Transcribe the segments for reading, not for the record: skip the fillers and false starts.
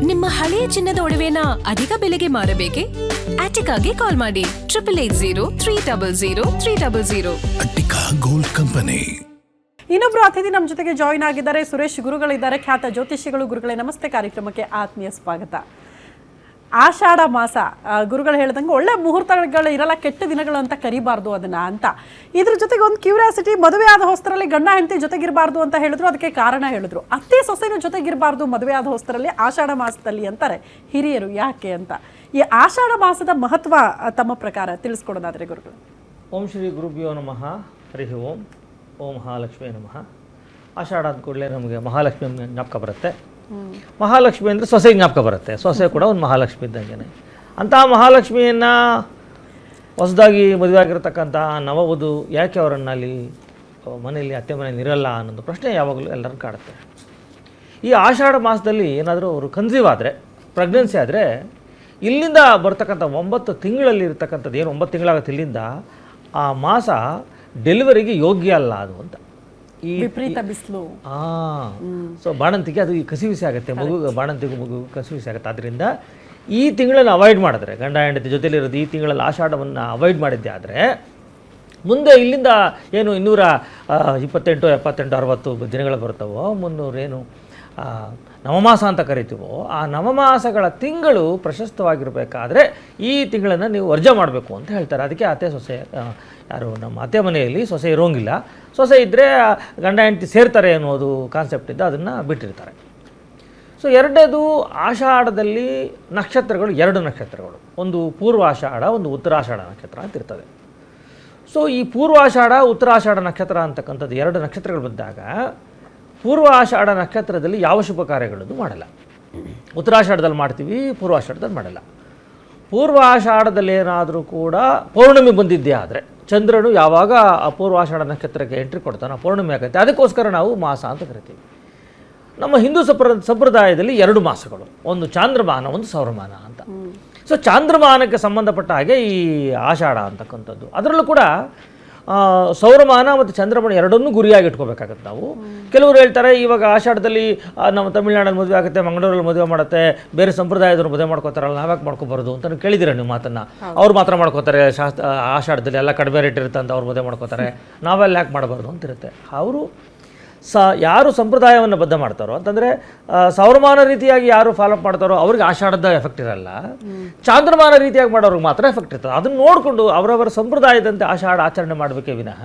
ನಿಮ್ಮ ಹಳೆಯ ಚಿನ್ನದ ಒಡವೆನ ಅಧಿಕ ಬೆಲೆಗೆ ಮಾರಬೇಕೆ? ಆಟಿಕಾಗೆ ಕಾಲ್ ಮಾಡಿ 8880 ಅಟ್ಟಿಕಾ ಗೋಲ್ಡ್ ಕಂಪನಿ. ಇನ್ನೊಬ್ರು ಅತಿಥಿ ನಮ್ಮ ಜೊತೆಗೆ ಜಾಯಿನ್ ಆಗಿದ್ದಾರೆ. ಸುರೇಶ್ ಗುರುಗಳಿದ್ದಾರೆ, ಖ್ಯಾತ ಜ್ಯೋತಿಷಿಗಳು. ಗುರುಗಳೇ ನಮಸ್ತೆ, ಕಾರ್ಯಕ್ರಮಕ್ಕೆ ಆತ್ಮೀಯ ಸ್ವಾಗತ. ಆಷಾಢ ಮಾಸ, ಗುರುಗಳು ಹೇಳ್ದಂಗೆ ಒಳ್ಳೆ ಮುಹೂರ್ತಗಳು ಇರಲ್ಲ, ಕೆಟ್ಟ ದಿನಗಳು ಅಂತ ಕರಿಬಾರ್ದು ಅದನ್ನ ಅಂತ. ಇದ್ರ ಜೊತೆಗೆ ಒಂದು ಕ್ಯೂರಿಯಾಸಿಟಿ, ಮದುವೆ ಆದ ಹೊಸ್ತರಲ್ಲಿ ಗಂಡ ಹೆಂಡತಿ ಜೊತೆಗಿರಬಾರ್ದು ಅಂತ ಹೇಳಿದ್ರು. ಅದಕ್ಕೆ ಕಾರಣ ಹೇಳಿದ್ರು, ಅತ್ತೆ ಸೊಸೆನ ಜೊತೆಗಿರಬಾರ್ದು ಮದುವೆ ಆದ ಹೊಸ್ತರಲ್ಲಿ ಆಷಾಢ ಮಾಸದಲ್ಲಿ ಅಂತಾರೆ ಹಿರಿಯರು. ಯಾಕೆ ಅಂತ ಈ ಆಷಾಢ ಮಾಸದ ಮಹತ್ವ ತಮ್ಮ ಪ್ರಕಾರ ತಿಳಿಸ್ಕೊಡೋದಾದ್ರೆ ಗುರುಗಳು. ಓಂ ಶ್ರೀ ಗುರುಭ್ಯೋ ನಮಃ. ಹರಿ ಓಂ. ಓಂ ಮಹಾಲಕ್ಷ್ಮೀ ನಮಃ. ಆಷಾಢ ಅಂದ ಕೂಡಲೇ ನಮಗೆ ಮಹಾಲಕ್ಷ್ಮಿ ಜ್ಞಾಪಕ ಬರುತ್ತೆ. ಮಹಾಲಕ್ಷ್ಮಿ ಅಂದರೆ ಸೊಸೆ ಜ್ಞಾಪಕ ಬರುತ್ತೆ. ಸೊಸೆ ಕೂಡ ಒಂದು ಮಹಾಲಕ್ಷ್ಮಿ ಇದ್ದಂಗೆ. ಅಂತಹ ಮಹಾಲಕ್ಷ್ಮಿಯನ್ನು ಹೊಸದಾಗಿ ಮದುವೆ ಆಗಿರತಕ್ಕಂಥ ನವವಧು ಯಾಕೆ ಅವರನ್ನು ಅಲ್ಲಿ ಮನೆಯಲ್ಲಿ ಅತ್ತೆ ಮನೆಯಲ್ಲಿ ಇರಲ್ಲ ಅನ್ನೋದು ಪ್ರಶ್ನೆ ಯಾವಾಗಲೂ ಎಲ್ಲರನ್ನು ಕಾಡುತ್ತೆ. ಈ ಆಷಾಢ ಮಾಸದಲ್ಲಿ ಏನಾದರೂ ಅವರು ಕನ್ಸೀವ್ ಆದರೆ, ಪ್ರೆಗ್ನೆನ್ಸಿ ಆದರೆ, ಇಲ್ಲಿಂದ ಬರ್ತಕ್ಕಂಥ 9 ತಿಂಗಳಲ್ಲಿ ಇರ್ತಕ್ಕಂಥದ್ದು ಏನು 9 ತಿಂಗಳಾಗುತ್ತೆ, ಇಲ್ಲಿಂದ ಆ ಮಾಸ ಡೆಲಿವರಿಗೆ ಯೋಗ್ಯ ಅಲ್ಲ ಅದು ಅಂತ. ಈ ವಿಪರೀತ ಬಿಸಿಲು, ಸೊ ಬಾಣಂತಿಗೆ ಅದು ಕಸಿವಿಸಿ ಆಗುತ್ತೆ, ಮಗು ಬಾಣಂತಿಗೂ ಮಗು ಕಸಿವಿಸಿ ಆಗುತ್ತೆ. ಆದ್ದರಿಂದ ಈ ತಿಂಗಳನ್ನು ಅವಾಯ್ಡ್ ಮಾಡಿದ್ರೆ, ಗಂಡ ಹೆಂಡತಿ ಜೊತೆಲಿರೋದು ಈ ತಿಂಗಳಲ್ಲಿ ಆಷಾಢವನ್ನು ಅವಾಯ್ಡ್ ಮಾಡಿದ್ದೆ ಆದರೆ ಮುಂದೆ ಇಲ್ಲಿಂದ ಏನು 228, 78, 60 ದಿನಗಳು ಬರ್ತವೋ, 300 ಏನು ನವಮಾಸ ಅಂತ ಕರಿತೀವೋ, ಆ ನವಮಾಸಗಳ ತಿಂಗಳು ಪ್ರಶಸ್ತವಾಗಿರಬೇಕಾದ್ರೆ ಈ ತಿಂಗಳನ್ನು ನೀವು ವರ್ಜ ಮಾಡಬೇಕು ಅಂತ ಹೇಳ್ತಾರೆ. ಅದಕ್ಕೆ ಅತ್ತೆ ಸೊಸೆ, ಯಾರು ನಮ್ಮ ಅತ್ತೆ ಮನೆಯಲ್ಲಿ ಸೊಸೆ ಇರೋಂಗಿಲ್ಲ, ಸೊಸೆ ಇದ್ದರೆ ಗಂಡ ಹೆಂಡತಿ ಸೇರ್ತಾರೆ ಅನ್ನೋದು ಕಾನ್ಸೆಪ್ಟಿಂದ ಅದನ್ನು ಬಿಟ್ಟಿರ್ತಾರೆ. ಸೊ ಎರಡನೇದು, ಆಷಾಢದಲ್ಲಿ ನಕ್ಷತ್ರಗಳು 2 ನಕ್ಷತ್ರಗಳು, ಒಂದು ಪೂರ್ವಾಷಾಢ, ಒಂದು ಉತ್ತರಾಷಾಢ ನಕ್ಷತ್ರ ಅಂತ ಇರ್ತದೆ. ಸೊ ಈ ಪೂರ್ವಾಷಾಢ ಉತ್ತರಾಷಾಢ ನಕ್ಷತ್ರ ಅಂತಕ್ಕಂಥದ್ದು 2 ನಕ್ಷತ್ರಗಳು ಬಂದಾಗ ಪೂರ್ವಾಷಾಢ ನಕ್ಷತ್ರದಲ್ಲಿ ಯಾವ ಶುಭ ಕಾರ್ಯಗಳನ್ನು ಮಾಡಲ್ಲ. ಉತ್ತರಾಷಾಢದಲ್ಲಿ ಮಾಡ್ತೀವಿ, ಪೂರ್ವಾಷಾಢದಲ್ಲಿ ಮಾಡಲ್ಲ. ಪೂರ್ವಾಷಾಢದಲ್ಲಿ ಏನಾದರೂ ಕೂಡ ಪೌರ್ಣಮಿ ಬಂದಿದ್ದೇ ಆದರೆ, ಚಂದ್ರನು ಯಾವಾಗ ಆ ಪೂರ್ವಾಷಾಢ ನಕ್ಷತ್ರಕ್ಕೆ ಎಂಟ್ರಿ ಕೊಡ್ತಾನೆ ಪೌರ್ಣಮಿ ಆಗುತ್ತೆ. ಅದಕ್ಕೋಸ್ಕರ ನಾವು ಮಾಸ ಅಂತ ಕರಿತೀವಿ. ನಮ್ಮ ಹಿಂದೂ ಸಂಪ್ರದಾಯದಲ್ಲಿ 2 ಮಾಸಗಳು, ಒಂದು ಚಾಂದ್ರಮಾನ, ಒಂದು ಸೌರಮಾನ ಅಂತ. ಸೊ ಚಾಂದ್ರಮಾನಕ್ಕೆ ಸಂಬಂಧಪಟ್ಟ ಹಾಗೆ ಈ ಆಷಾಢ ಅಂತಕ್ಕಂಥದ್ದು. ಅದರಲ್ಲೂ ಕೂಡ ಸೌರಮಾನ ಮತ್ತು ಚಂದ್ರಮಾನ ಎರಡನ್ನೂ ಗುರಿಯಾಗಿ ಇಟ್ಕೋಬೇಕಾಗತ್ತೆ ನಾವು. ಕೆಲವರು ಹೇಳ್ತಾರೆ ಇವಾಗ ಆಷಾಢದಲ್ಲಿ ನಮ್ಮ ತಮಿಳ್ನಾಡಲ್ಲಿ ಮದುವೆ ಆಗುತ್ತೆ, ಮಂಗಳೂರಲ್ಲಿ ಮದುವೆ ಮಾಡುತ್ತೆ, ಬೇರೆ ಸಂಪ್ರದಾಯದವ್ರು ಮದುವೆ ಮಾಡ್ಕೋತಾರಲ್ಲ, ನಾವ್ಯಾಕೆ ಮಾಡ್ಕೋಬಾರ್ದು ಅಂತ ಕೇಳಿದ್ದೀರ ನೀವು ಮಾತನ್ನು. ಅವ್ರು ಮಾತ್ರ ಮಾಡ್ಕೋತಾರೆ, ಆಷಾಢದಲ್ಲಿ ಎಲ್ಲ ಕಡಿಮೆ ರೇಟ್ ಇರುತ್ತೆ ಅಂತ ಅವ್ರು ಮದುವೆ ಮಾಡ್ಕೋತಾರೆ, ನಾವೆಲ್ಲ ಯಾಕೆ ಮಾಡಬಾರ್ದು ಅಂತಿರುತ್ತೆ. ಅವರು ಯಾರು ಸಂಪ್ರದಾಯವನ್ನು ಬದ್ಧ ಮಾಡ್ತಾರೋ ಅಂತಂದರೆ ಸೌರಮಾನ ರೀತಿಯಾಗಿ ಯಾರು ಫಾಲೋಅಪ್ ಮಾಡ್ತಾರೋ ಅವ್ರಿಗೆ ಆಷಾಢದ ಎಫೆಕ್ಟ್ ಇರಲ್ಲ, ಚಾಂದ್ರಮಾನ ರೀತಿಯಾಗಿ ಮಾಡೋರಿಗೆ ಮಾತ್ರ ಎಫೆಕ್ಟ್ ಇರ್ತದೆ. ಅದನ್ನು ನೋಡಿಕೊಂಡು ಅವರವರ ಸಂಪ್ರದಾಯದಂತೆ ಆಷಾಢ ಆಚರಣೆ ಮಾಡಬೇಕೇ ವಿನಃ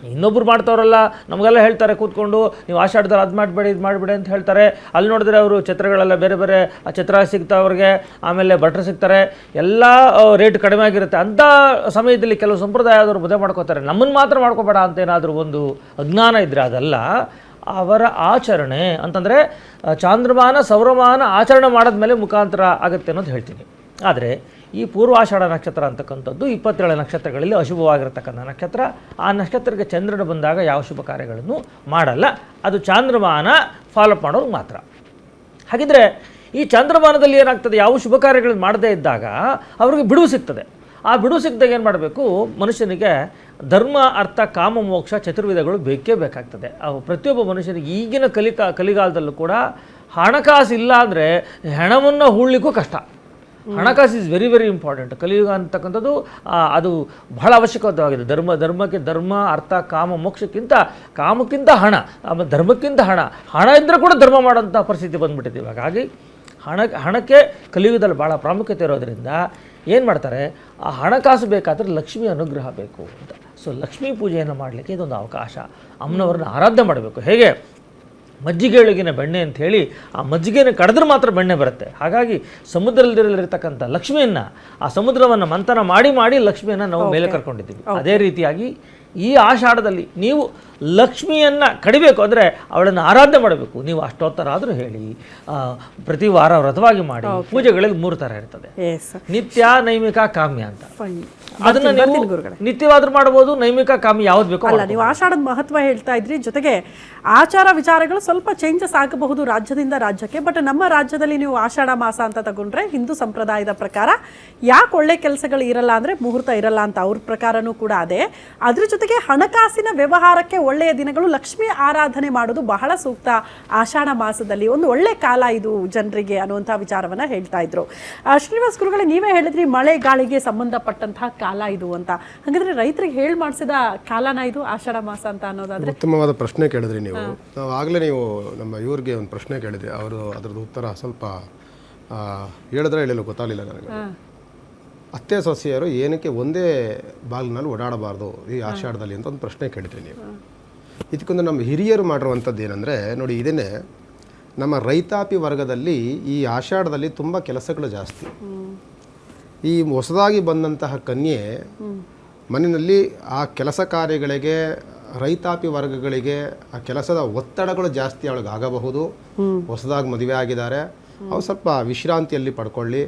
ಇನ್ನೊಬ್ರು ಮಾಡ್ತಾವ್ರಲ್ಲ ನಮಗೆಲ್ಲ ಹೇಳ್ತಾರೆ ಕೂತ್ಕೊಂಡು, ನೀವು ಆಷಾಢದಲ್ಲಿ ಅದು ಮಾಡಬೇಡಿ ಇದು ಮಾಡಬೇಡಿ ಅಂತ ಹೇಳ್ತಾರೆ. ಅಲ್ಲಿ ನೋಡಿದ್ರೆ ಅವರು ಛತ್ರಗಳೆಲ್ಲ ಬೇರೆ ಬೇರೆ ಛತ್ರ ಸಿಗ್ತಾ ಅವ್ರಿಗೆ, ಆಮೇಲೆ ಬಟ್ರ್ ಸಿಗ್ತಾರೆ, ಎಲ್ಲ ರೇಟ್ ಕಡಿಮೆ ಆಗಿರುತ್ತೆ. ಅಂಥ ಸಮಯದಲ್ಲಿ ಕೆಲವು ಸಂಪ್ರದಾಯದವರು ಮದುವೆ ಮಾಡ್ಕೋತಾರೆ, ನಮ್ಮನ್ನು ಮಾತ್ರ ಮಾಡ್ಕೋಬೇಡ ಅಂತ ಏನಾದರೂ ಒಂದು ಅಜ್ಞಾನ ಇದ್ದರೆ ಅದಲ್ಲ ಅವರ ಆಚರಣೆ. ಅಂತಂದರೆ ಚಾಂದ್ರಮಾನ ಸೌರಮಾನ ಆಚರಣೆ ಮಾಡಿದ್ಮೇಲೆ ಮುಖಾಂತರ ಆಗುತ್ತೆ ಅನ್ನೋದು ಹೇಳ್ತೀನಿ. ಆದರೆ ಈ ಪೂರ್ವಾಷಾಢ ನಕ್ಷತ್ರ ಅಂತಕ್ಕಂಥದ್ದು 27 ನಕ್ಷತ್ರಗಳಲ್ಲಿ ಅಶುಭವಾಗಿರತಕ್ಕಂಥ ನಕ್ಷತ್ರ. ಆ ನಕ್ಷತ್ರಕ್ಕೆ ಚಂದ್ರನ ಬಂದಾಗ ಯಾವ ಶುಭ ಕಾರ್ಯಗಳನ್ನು ಮಾಡಲ್ಲ, ಅದು ಚಾಂದ್ರಮಾನ ಫಾಲೋಅಪ್ ಮಾಡೋರು ಮಾತ್ರ. ಹಾಗಿದ್ರೆ ಈ ಚಾಂದ್ರಮಾನದಲ್ಲಿ ಏನಾಗ್ತದೆ, ಯಾವ ಶುಭ ಕಾರ್ಯಗಳನ್ನು ಮಾಡದೇ ಇದ್ದಾಗ ಅವ್ರಿಗೆ ಬಿಡುವು ಸಿಗ್ತದೆ. ಆ ಬಿಡುವು ಸಿಕ್ಕಿದಾಗ ಏನು ಮಾಡಬೇಕು, ಮನುಷ್ಯನಿಗೆ ಧರ್ಮ ಅರ್ಥ ಕಾಮ ಮೋಕ್ಷ ಚತುರ್ವಿಧಗಳು ಬೇಕೇ ಬೇಕಾಗ್ತದೆ. ಪ್ರತಿಯೊಬ್ಬ ಮನುಷ್ಯನಿಗೆ ಈಗಿನ ಕಲಿಗಾಲದಲ್ಲೂ ಕೂಡ ಹಣಕಾಸು ಇಲ್ಲ ಅಂದರೆ ಹೆಣವನ್ನು ಹೂಳಲಿಕ್ಕೂ ಕಷ್ಟ. ಹಣಕಾಸು ಇಸ್ ವೆರಿ ವೆರಿ ಇಂಪಾರ್ಟೆಂಟ್. ಕಲಿಯುಗ ಅಂತಕ್ಕಂಥದ್ದು ಅದು ಬಹಳ ಅವಶ್ಯಕವಾಗಿದೆ. ಧರ್ಮಕ್ಕೆ ಧರ್ಮ, ಅರ್ಥ ಕಾಮ ಮೋಕ್ಷಕ್ಕಿಂತ ಕಾಮಕ್ಕಿಂತ ಹಣ, ಆಮೇಲೆ ಧರ್ಮಕ್ಕಿಂತ ಹಣ ಇದ್ದರೆ ಕೂಡ ಧರ್ಮ ಮಾಡೋಂಥ ಪರಿಸ್ಥಿತಿ ಬಂದುಬಿಟ್ಟಿದೆ. ಹಾಗಾಗಿ ಹಣಕ್ಕೆ ಕಲಿಯುಗದಲ್ಲಿ ಭಾಳ ಪ್ರಾಮುಖ್ಯತೆ ಇರೋದರಿಂದ ಏನು ಮಾಡ್ತಾರೆ, ಆ ಹಣಕಾಸು ಬೇಕಾದರೆ ಲಕ್ಷ್ಮಿ ಅನುಗ್ರಹ ಬೇಕು ಅಂತ. ಸೊ ಲಕ್ಷ್ಮೀ ಪೂಜೆಯನ್ನು ಮಾಡಲಿಕ್ಕೆ ಇದೊಂದು ಅವಕಾಶ. ಅಮ್ಮನವ್ರನ್ನ ಆರಾಧನೆ ಮಾಡಬೇಕು. ಹೇಗೆ ಮಜ್ಜಿಗೆ ಒಳಗಿನ ಬೆಣ್ಣೆ ಅಂಥೇಳಿ ಆ ಮಜ್ಜಿಗೆನ ಕಡಿದ್ರೆ ಮಾತ್ರ ಬೆಣ್ಣೆ ಬರುತ್ತೆ. ಹಾಗಾಗಿ ಸಮುದ್ರದಲ್ಲಿರತಕ್ಕಂಥ ಲಕ್ಷ್ಮಿಯನ್ನು, ಆ ಸಮುದ್ರವನ್ನು ಮಂಥನ ಮಾಡಿ ಲಕ್ಷ್ಮಿಯನ್ನು ನಾವು ಮೇಲೆ ಕರ್ಕೊಂಡಿದ್ದೀವಿ. ಅದೇ ರೀತಿಯಾಗಿ ಈ ಆಷಾಢದಲ್ಲಿ ನೀವು ಲಕ್ಷ್ಮಿಯನ್ನು ಕಡಿಬೇಕು ಅಂದರೆ ಅವಳನ್ನು ಆರಾಧನೆ ಮಾಡಬೇಕು. ನೀವು ಅಷ್ಟೋತ್ತರ ಆದರೂ ಹೇಳಿ, ಪ್ರತಿ ವಾರ ವ್ರತವಾಗಿ ಮಾಡಿ. ಪೂಜೆಗಳಲ್ಲಿ 3 ಥರ ಇರ್ತದೆ, ನಿತ್ಯ, ನೈಮಿಕ, ಕಾಮ್ಯ ಅಂತ. ಅದನ್ನ ನೀವು ನಿತ್ಯವಾದ್ರೂ ಮಾಡಬಹುದು, ನೈಮಿಕ ಕಾಮಿ ಯಾವ್ದು ಬೇಕೋ. ಅಲ್ಲ, ನೀವು ಆಷಾಢದ ಮಹತ್ವ ಹೇಳ್ತಾ ಇದ್ರಿ, ಜೊತೆಗೆ ಆಚಾರ ವಿಚಾರಗಳು ಸ್ವಲ್ಪ ಚೇಂಜಸ್ ಆಗಬಹುದು ರಾಜ್ಯದಿಂದ ರಾಜ್ಯಕ್ಕೆ. ಬಟ್ ನಮ್ಮ ರಾಜ್ಯದಲ್ಲಿ ನೀವು ಆಷಾಢ ಮಾಸ ಅಂತ ತಗೊಂಡ್ರೆ ಹಿಂದೂ ಸಂಪ್ರದಾಯದ ಪ್ರಕಾರ ಯಾಕೆ ಒಳ್ಳೆ ಕೆಲಸಗಳು ಇರಲ್ಲ ಅಂದ್ರೆ ಮುಹೂರ್ತ ಇರಲ್ಲ ಅಂತ ಅವ್ರ ಪ್ರಕಾರನೂ ಕೂಡ ಅದೇ. ಅದ್ರ ಜೊತೆಗೆ ಜೊತೆಗೆ ಹಣಕಾಸಿನ ವ್ಯವಹಾರಕ್ಕೆ ಒಳ್ಳೆಯ ದಿನಗಳು, ಲಕ್ಷ್ಮಿ ಆರಾಧನೆ ಮಾಡೋದು ಬಹಳ ಸೂಕ್ತ ಆಷಾಢ ಮಾಸದಲ್ಲಿ, ಒಂದು ಒಳ್ಳೆ ಕಾಲ ಇದು ಜನರಿಗೆ ಅನ್ನುವಂಥ ವಿಚಾರವನ್ನ ಹೇಳ್ತಾ ಇದ್ರು. ಶ್ರೀನಿವಾಸ್ ಗುರುಗಳೇ, ನೀವೇ ಹೇಳಿದ್ರಿ ಮಳೆ ಗಾಳಿಗೆ ಸಂಬಂಧಪಟ್ಟಂತಹ ಕಾಲ ಇದು ಅಂತ. ಹಾಗಾದ್ರೆ ರೈತರಿಗೆ ಹೇಳಿ ಮಾಡಿಸಿದ ಕಾಲನ ಇದು ಆಷಾಢ ಮಾಸ ಅಂತ ಅನ್ನೋದಾದ್ರೆ? ಉತ್ತಮವಾದ ಪ್ರಶ್ನೆ ಕೇಳಿದ್ರಿ ನೀವು. ನಾವು ಆಗಲೇ ನೀವು ನಮ್ಮ ಇವ್ರಿಗೆ ಒಂದು ಪ್ರಶ್ನೆ ಕೇಳಿದ್ರಿ, ಅವರು ಅದ್ರದ್ದು ಉತ್ತರ ಸ್ವಲ್ಪ ಹೇಳಿದ್ರೆ ಹೇಳಿಲ್ಲ, ಗೊತ್ತಾಗಲಿಲ್ಲ ನನಗೆ. ಅತ್ತೆ ಸೊಸೆಯರು ಏನಕ್ಕೆ ಒಂದೇ ಬಾಗಿಲಿನಲ್ಲಿ ಓಡಾಡಬಾರ್ದು ಈ ಆಷಾಢದಲ್ಲಿ ಅಂತ ಒಂದು ಪ್ರಶ್ನೆ ಕೇಳಿದ್ರಿ ನೀವು. ಇದಕ್ಕೊಂದು ನಮ್ಮ ಹಿರಿಯರು ಮಾಡಿರುವಂಥದ್ದು ಏನಂದರೆ ನೋಡಿ, ಇದನ್ನೇ ನಮ್ಮ ರೈತಾಪಿ ವರ್ಗದಲ್ಲಿ ಈ ಆಷಾಢದಲ್ಲಿ ತುಂಬ ಕೆಲಸಗಳು ಜಾಸ್ತಿ. ಈ ಹೊಸದಾಗಿ ಬಂದಂತಹ ಕನ್ಯೆ ಮನೆಯಲ್ಲಿ ಆ ಕೆಲಸ ಕಾರ್ಯಗಳಿಗೆ, ರೈತಾಪಿ ವರ್ಗಗಳಿಗೆ ಆ ಕೆಲಸದ ಒತ್ತಡಗಳು ಜಾಸ್ತಿ ಅವಳಿಗೆ ಆಗಬಹುದು. ಹೊಸದಾಗಿ ಮದುವೆ ಆಗಿದ್ದಾರೆ, ಅವ್ರು ಸ್ವಲ್ಪ ವಿಶ್ರಾಂತಿಯಲ್ಲಿ ಪಡ್ಕೊಳ್ಳಿ.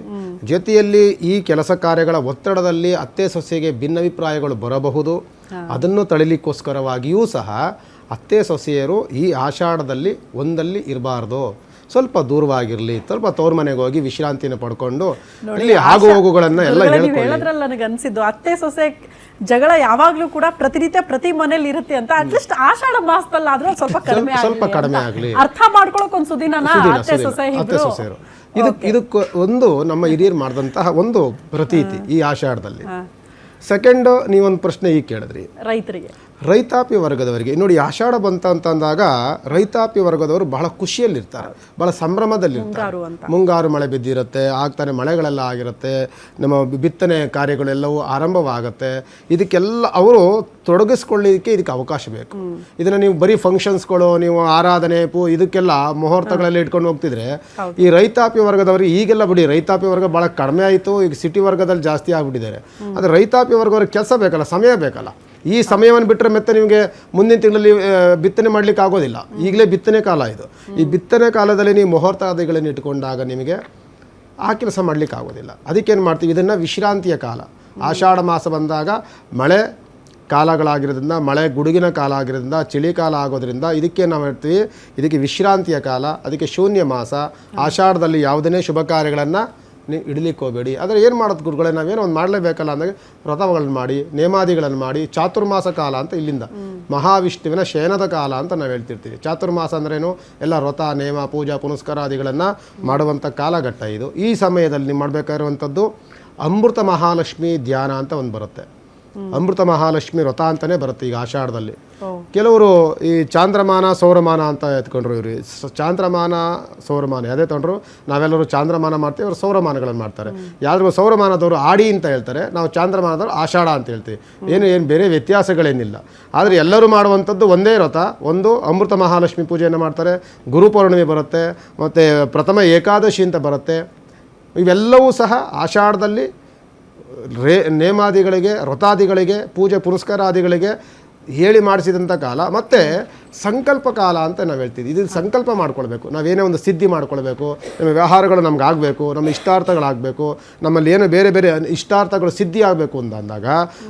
ಜೊತೆಯಲ್ಲಿ ಈ ಕೆಲಸ ಕಾರ್ಯಗಳ ಒತ್ತಡದಲ್ಲಿ ಅತ್ತೆ ಸೊಸೆಗೆ ಭಿನ್ನಾಭಿಪ್ರಾಯಗಳು ಬರಬಹುದು. ಅದನ್ನು ತಳಿಲಿಕ್ಕೋಸ್ಕರವಾಗಿಯೂ ಸಹ ಅತ್ತೆ ಸೊಸೆಯರು ಈ ಆಷಾಢದಲ್ಲಿ ಒಂದಲ್ಲಿ ಇರಬಾರ್ದು, ಸ್ವಲ್ಪ ದೂರವಾಗಿರಲಿ, ಸ್ವಲ್ಪ ತವ್ರ ಮನೆಗೆ ಹೋಗಿ ವಿಶ್ರಾಂತಿನ ಪಡ್ಕೊಂಡು ಇಲ್ಲಿ ಆಗು ಹೋಗುಗಳನ್ನ ಎಲ್ಲ ಹೇಳೋದ್ರಲ್ಲಿ ನನಗೆ ಅನ್ಸಿದ್ದು, ಅತ್ತೆ ಸೊಸೆ ಜಗಳ ಯಾವಾಗ್ಲೂ ಕೂಡ ಪ್ರತಿನಿತ್ಯ ಪ್ರತಿ ಮನೇಲಿ ಇರುತ್ತೆ ಅಂತ. ಅಟ್ಲೀಸ್ಟ್ ಆಷಾಢ ಮಾಸದಲ್ಲಾದ್ರೂ ಸ್ವಲ್ಪ ಕಡಿಮೆ ಆಗಲಿ, ಅರ್ಥ ಮಾಡ್ಕೊಳಕ್ ಒಂದು ಸುದಿನ ಅತ್ತೆ ಸೊಸೆಯರು. ಇದಕ್ಕೆ ಒಂದು ನಮ್ಮ ಹಿರಿಯರು ಮಾಡಿದಂತಹ ಒಂದು ಪ್ರತೀತಿ ಈ ಆಷಾಢದಲ್ಲಿ. ಸೆಕೆಂಡ್, ನೀವೊಂದು ಪ್ರಶ್ನೆ ಈಗ ಕೇಳಿದ್ರಿ ರೈತಾಪಿ ವರ್ಗದವರಿಗೆ. ನೋಡಿ, ಆಷಾಢ ಬಂತ ಅಂತಂದಾಗ ರೈತಾಪಿ ವರ್ಗದವರು ಬಹಳ ಖುಷಿಯಲ್ಲಿರ್ತಾರೆ, ಬಹಳ ಸಂಭ್ರಮದಲ್ಲಿರ್ತಾರೆ. ಮುಂಗಾರು ಮಳೆ ಬಿದ್ದಿರುತ್ತೆ, ಆಗ್ತಾನೆ ಮಳೆಗಳೆಲ್ಲ ಆಗಿರುತ್ತೆ, ನಮ್ಮ ಬಿತ್ತನೆ ಕಾರ್ಯಗಳೆಲ್ಲವೂ ಆರಂಭವಾಗುತ್ತೆ. ಇದಕ್ಕೆಲ್ಲ ಅವರು ತೊಡಗಿಸ್ಕೊಳ್ಳಿಕ್ಕೆ ಇದಕ್ಕೆ ಅವಕಾಶ ಬೇಕು. ಇದನ್ನು ನೀವು ಬರೀ ಫಂಕ್ಷನ್ಸ್ಗಳು, ನೀವು ಆರಾಧನೆ ಇದಕ್ಕೆಲ್ಲ ಮುಹೂರ್ತಗಳಲ್ಲಿ ಇಟ್ಕೊಂಡು ಹೋಗ್ತಿದ್ರೆ ಈ ರೈತಾಪಿ ವರ್ಗದವರಿಗೆ ಈಗೆಲ್ಲ ಬಿಡಿ, ರೈತಾಪಿ ವರ್ಗ ಭಾಳ ಕಡಿಮೆ ಆಯಿತು, ಈಗ ಸಿಟಿ ವರ್ಗದಲ್ಲಿ ಜಾಸ್ತಿ ಆಗ್ಬಿಟ್ಟಿದ್ದಾರೆ. ಆದರೆ ರೈತಾಪಿ ವರ್ಗದವ್ರಿಗೆ ಕೆಲಸ ಬೇಕಲ್ಲ, ಸಮಯ ಬೇಕಲ್ಲ. ಈ ಸಮಯವನ್ನು ಬಿಟ್ಟರೆ ಮತ್ತೆ ನಿಮಗೆ ಮುಂದಿನ ತಿಂಗಳಲ್ಲಿ ಬಿತ್ತನೆ ಮಾಡಲಿಕ್ಕೆ ಆಗೋದಿಲ್ಲ. ಈಗಲೇ ಬಿತ್ತನೆ ಕಾಲ ಇದು. ಈ ಬಿತ್ತನೆ ಕಾಲದಲ್ಲಿ ನೀವು ಮುಹೂರ್ತಾದಿಗಳನ್ನು ಇಟ್ಕೊಂಡಾಗ ನಿಮಗೆ ಆ ಕೆಲಸ ಮಾಡಲಿಕ್ಕೆ ಆಗೋದಿಲ್ಲ. ಅದಕ್ಕೇನು ಮಾಡ್ತೀವಿ, ಇದನ್ನು ವಿಶ್ರಾಂತಿಯ ಕಾಲ. ಆಷಾಢ ಮಾಸ ಬಂದಾಗ ಮಳೆ ಕಾಲಗಳಾಗಿರೋದ್ರಿಂದ, ಮಳೆ ಗುಡುಗಿನ ಕಾಲ ಆಗಿರೋದ್ರಿಂದ, ಚಳಿಕಾಲ ಆಗೋದ್ರಿಂದ ಇದಕ್ಕೆ ನಾವು ಹೇಳ್ತೀವಿ ಇದಕ್ಕೆ ವಿಶ್ರಾಂತಿಯ ಕಾಲ. ಅದಕ್ಕೆ ಶೂನ್ಯ ಮಾಸ. ಆಷಾಢದಲ್ಲಿ ಯಾವುದೇ ಶುಭ ಕಾರ್ಯಗಳನ್ನು ನೀವು ಇಡಲಿಕ್ಕೆ ಹೋಗಬೇಡಿ. ಆದರೆ ಏನು ಮಾಡೋದು ಗುರುಗಳೇ, ನಾವೇನೋ ಒಂದು ಮಾಡಲೇಬೇಕಲ್ಲ ಅಂದಾಗ ವ್ರತಗಳನ್ನು ಮಾಡಿ, ನೇಮಾದಿಗಳನ್ನು ಮಾಡಿ, ಚಾತುರ್ಮಾಸ ಕಾಲ ಅಂತ ಇಲ್ಲಿಂದ ಮಹಾವಿಷ್ಣುವಿನ ಶಯನದ ಕಾಲ ಅಂತ ನಾವು ಹೇಳ್ತಿರ್ತೀವಿ. ಚಾತುರ್ಮಾಸ ಅಂದ್ರೇನು, ಎಲ್ಲ ವ್ರತ ನೇಮ ಪೂಜಾ ಪುನಸ್ಕಾರಾದಿಗಳನ್ನು ಮಾಡುವಂಥ ಕಾಲಘಟ್ಟ ಇದು. ಈ ಸಮಯದಲ್ಲಿ ನೀವು ಮಾಡಬೇಕಾಗಿರುವಂಥದ್ದು ಅಮೃತ ಮಹಾಲಕ್ಷ್ಮಿ ಧ್ಯಾನ ಅಂತ ಒಂದು ಬರುತ್ತೆ. ಅಮೃತ ಮಹಾಲಕ್ಷ್ಮಿ ವ್ರತ ಅಂತಲೇ ಬರುತ್ತೆ ಈಗ ಆಷಾಢದಲ್ಲಿ. ಕೆಲವರು ಈ ಚಾಂದ್ರಮಾನ ಸೌರಮಾನ ಅಂತ ಎತ್ಕೊಂಡ್ರು. ಇವರು ಚಾಂದ್ರಮಾನ ಸೌರಮಾನ ಅದೇ ತೊಗೊಂಡ್ರು. ನಾವೆಲ್ಲರೂ ಚಾಂದ್ರಮಾನ ಮಾಡ್ತೀವಿ, ಅವರು ಸೌರಮಾನಗಳನ್ನು ಮಾಡ್ತಾರೆ. ಯಾರು ಸೌರಮಾನದವರು ಆಡಿ ಅಂತ ಹೇಳ್ತಾರೆ, ನಾವು ಚಾಂದ್ರಮಾನದವರು ಆಷಾಢ ಅಂತ ಹೇಳ್ತೀವಿ. ಏನು ಬೇರೆ ವ್ಯತ್ಯಾಸಗಳೇನಿಲ್ಲ. ಆದರೆ ಎಲ್ಲರೂ ಮಾಡುವಂಥದ್ದು ಒಂದೇ ವ್ರತ. ಒಂದು ಅಮೃತ ಮಹಾಲಕ್ಷ್ಮಿ ಪೂಜೆಯನ್ನು ಮಾಡ್ತಾರೆ, ಗುರುಪೌರ್ಣಿಮೆ ಬರುತ್ತೆ, ಮತ್ತು ಪ್ರಥಮ ಏಕಾದಶಿ ಅಂತ ಬರುತ್ತೆ. ಇವೆಲ್ಲವೂ ಸಹ ಆಷಾಢದಲ್ಲಿ ನೇಮಾದಿಗಳಿಗೆ, ವ್ರತಾದಿಗಳಿಗೆ, ಪೂಜೆ ಪುನಸ್ಕಾರಾದಿಗಳಿಗೆ ಹೇಳಿ ಮಾಡಿಸಿದಂಥ ಕಾಲ. ಮತ್ತು ಸಂಕಲ್ಪ ಕಾಲ ಅಂತ ನಾವು ಹೇಳ್ತೀವಿ. ಇದು ಸಂಕಲ್ಪ ಮಾಡ್ಕೊಳ್ಬೇಕು, ನಾವೇನೇ ಒಂದು ಸಿದ್ಧಿ ಮಾಡ್ಕೊಳ್ಬೇಕು, ನಮ್ಮ ವ್ಯವಹಾರಗಳು ನಮ್ಗೆ ಆಗಬೇಕು, ನಮ್ಮ ಇಷ್ಟಾರ್ಥಗಳಾಗಬೇಕು, ನಮ್ಮಲ್ಲಿ ಏನೋ ಬೇರೆ ಬೇರೆ ಇಷ್ಟಾರ್ಥಗಳು ಸಿದ್ಧಿ ಆಗಬೇಕು ಅಂದಾಗ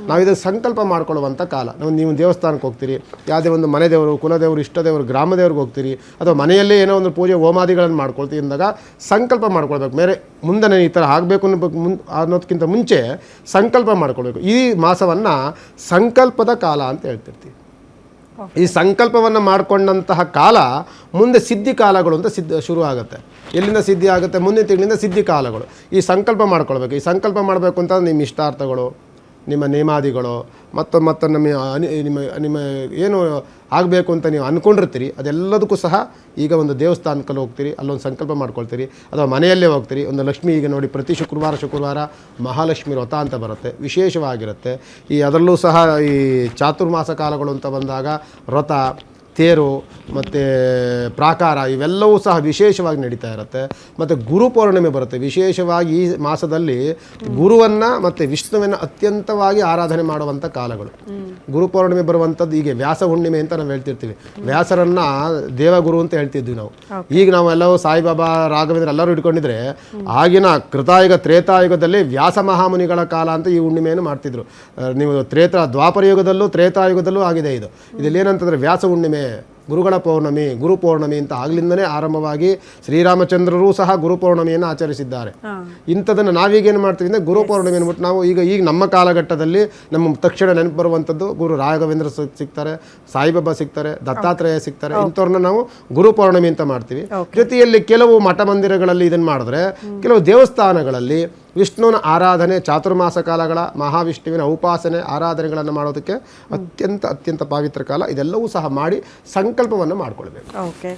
ನಾವು ಇದನ್ನು ಸಂಕಲ್ಪ ಮಾಡ್ಕೊಳ್ಳುವಂಥ ಕಾಲ. ನೀವು ದೇವಸ್ಥಾನಕ್ಕೆ ಹೋಗ್ತೀರಿ, ಯಾವುದೇ ಒಂದು ಮನೆ ದೇವರು, ಕುಲದೇವರು, ಇಷ್ಟದೇವರು, ಗ್ರಾಮದೇವ್ರಿಗೆ ಹೋಗ್ತೀರಿ, ಅಥವಾ ಮನೆಯಲ್ಲೇ ಏನೋ ಒಂದು ಪೂಜೆ ಹೋಮಾದಿಗಳನ್ನು ಮಾಡ್ಕೊಳ್ತೀವಿ ಅಂದಾಗ ಸಂಕಲ್ಪ ಮಾಡ್ಕೊಳ್ಬೇಕು. ಬೇರೆ ಮುಂದೆ ನಾನು ಈ ಥರ ಆಗಬೇಕು ಅನ್ನೋದಕ್ಕಿಂತ ಮುಂಚೆ ಸಂಕಲ್ಪ ಮಾಡ್ಕೊಳ್ಬೇಕು. ಈ ಮಾಸವನ್ನು ಸಂಕಲ್ಪದ ಕಾಲ ಅಂತ ಹೇಳ್ತಿರ್ತೀವಿ. ಈ ಸಂಕಲ್ಪವನ್ನು ಮಾಡಿಕೊಂಡಂತಹ ಕಾಲ ಮುಂದೆ ಸಿದ್ಧಿ ಕಾಲಗಳು ಅಂತ ಶುರು ಆಗುತ್ತೆ. ಎಲ್ಲಿಂದ ಸಿದ್ಧಿ ಆಗುತ್ತೆ? ಮುಂದಿನ ತಿಂಗಳಿಂದ ಸಿದ್ಧಿ ಕಾಲಗಳು. ಈ ಸಂಕಲ್ಪ ಮಾಡ್ಕೊಳ್ಬೇಕು. ಈ ಸಂಕಲ್ಪ ಮಾಡಬೇಕು ಅಂತ ನಿಮ್ಮ ಇಷ್ಟಾರ್ಥಗಳು, ನಿಮ್ಮ ನೇಮಾದಿಗಳು, ಮತ್ತು ನಿಮ್ಮ ಏನು ಆಗಬೇಕು ಅಂತ ನೀವು ಅಂದ್ಕೊಂಡಿರ್ತೀರಿ, ಅದೆಲ್ಲದಕ್ಕೂ ಸಹ ಈಗ ಒಂದು ದೇವಸ್ಥಾನಕ್ಕೆ ಹೋಗ್ತೀರಿ, ಅಲ್ಲೊಂದು ಸಂಕಲ್ಪ ಮಾಡ್ಕೊಳ್ತೀರಿ, ಅಥವಾ ಮನೆಯಲ್ಲೇ ಹೋಗ್ತೀರಿ. ಒಂದು ಲಕ್ಷ್ಮಿ, ಈಗ ನೋಡಿ ಪ್ರತಿ ಶುಕ್ರವಾರ ಮಹಾಲಕ್ಷ್ಮಿ ವ್ರತ ಅಂತ ಬರುತ್ತೆ, ವಿಶೇಷವಾಗಿರುತ್ತೆ. ಅದರಲ್ಲೂ ಸಹ ಈ ಚಾತುರ್ಮಾಸ ಕಾಲಗಳು ಅಂತ ಬಂದಾಗ ವ್ರತ, ತೇರು ಮತ್ತು ಪ್ರಾಕಾರ ಇವೆಲ್ಲವೂ ಸಹ ವಿಶೇಷವಾಗಿ ನಡೀತಾ ಇರುತ್ತೆ. ಮತ್ತು ಗುರುಪೌರ್ಣಿಮೆ ಬರುತ್ತೆ. ವಿಶೇಷವಾಗಿ ಈ ಮಾಸದಲ್ಲಿ ಗುರುವನ್ನು ಮತ್ತು ವಿಷ್ಣುವಿನ ಅತ್ಯಂತವಾಗಿ ಆರಾಧನೆ ಮಾಡುವಂಥ ಕಾಲಗಳು. ಗುರುಪೌರ್ಣಿಮೆ ಬರುವಂಥದ್ದು ಈಗ ವ್ಯಾಸ ಹುಣ್ಣಿಮೆ ಅಂತ ನಾವು ಹೇಳ್ತಿರ್ತೀವಿ. ವ್ಯಾಸರನ್ನು ದೇವಗುರು ಅಂತ ಹೇಳ್ತಿದ್ವಿ ನಾವು. ಈಗ ನಾವೆಲ್ಲವೂ ಸಾಯಿಬಾಬಾ, ರಾಘವೇಂದ್ರ ಎಲ್ಲರೂ ಇಟ್ಕೊಂಡಿದ್ರೆ, ಆಗಿನ ಕೃತಾಯುಗ ತ್ರೇತಾಯುಗದಲ್ಲಿ ವ್ಯಾಸ ಮಹಾಮುನಿಗಳ ಕಾಲ ಅಂತ ಈ ಹುಣ್ಣಿಮೆಯನ್ನು ಮಾಡ್ತಿದ್ರು. ನೀವು ದ್ವಾಪರ ಯುಗದಲ್ಲೂ ತ್ರೇತಾಯುಗದಲ್ಲೂ ಆಗಿದೆ ಇದು. ಇದರಲ್ಲಿ ಏನಂತಂದರೆ ವ್ಯಾಸ ಹುಣ್ಣಿಮೆ, ಗುರುಗಳ ಪೌರ್ಣಮಿ, ಗುರು ಪೌರ್ಣಮಿ ಅಂತ ಆಗ್ಲಿಂದನೇ ಆರಂಭವಾಗಿ ಶ್ರೀರಾಮಚಂದ್ರರೂ ಸಹ ಗುರು ಪೌರ್ಣಮಿಯನ್ನು ಆಚರಿಸಿದ್ದಾರೆ. ಇಂಥದನ್ನು ನಾವೀಗೇನು ಮಾಡ್ತೀವಿ ಅಂದರೆ ಗುರು ಪೌರ್ಣಮಿ ಅಂದ್ಬಿಟ್ಟು ನಾವು ಈಗ ನಮ್ಮ ಕಾಲಘಟ್ಟದಲ್ಲಿ ನಮ್ಮ ತಕ್ಷಣ ನೆನಪು ಬರುವಂಥದ್ದು ಗುರು ರಾಘವೇಂದ್ರ ಸಿಗ್ತಾರೆ, ಸಾಯಿಬಾಬಾ ಸಿಗ್ತಾರೆ, ದತ್ತಾತ್ರೇಯ ಸಿಗ್ತಾರೆ. ಇಂಥವ್ರನ್ನ ನಾವು ಗುರು ಪೌರ್ಣಮಿ ಅಂತ ಮಾಡ್ತೀವಿ. ಜೊತೆಯಲ್ಲಿ ಕೆಲವು ಮಠ ಮಂದಿರಗಳಲ್ಲಿ ಇದನ್ನು ಮಾಡಿದ್ರೆ, ಕೆಲವು ದೇವಸ್ಥಾನಗಳಲ್ಲಿ ವಿಷ್ಣುವಿನ ಆರಾಧನೆ, ಚಾತುರ್ಮಾಸ ಕಾಲಗಳ ಮಹಾವಿಷ್ಣುವಿನ ಉಪಾಸನೆ ಆರಾಧನೆಗಳನ್ನು ಮಾಡೋದಕ್ಕೆ ಅತ್ಯಂತ ಪವಿತ್ರ ಕಾಲ. ಇದೆಲ್ಲವೂ ಸಹ ಮಾಡಿ ಸಂಕಲ್ಪವನ್ನು ಮಾಡಿಕೊಳ್ಬೇಕು. ಓಕೆ.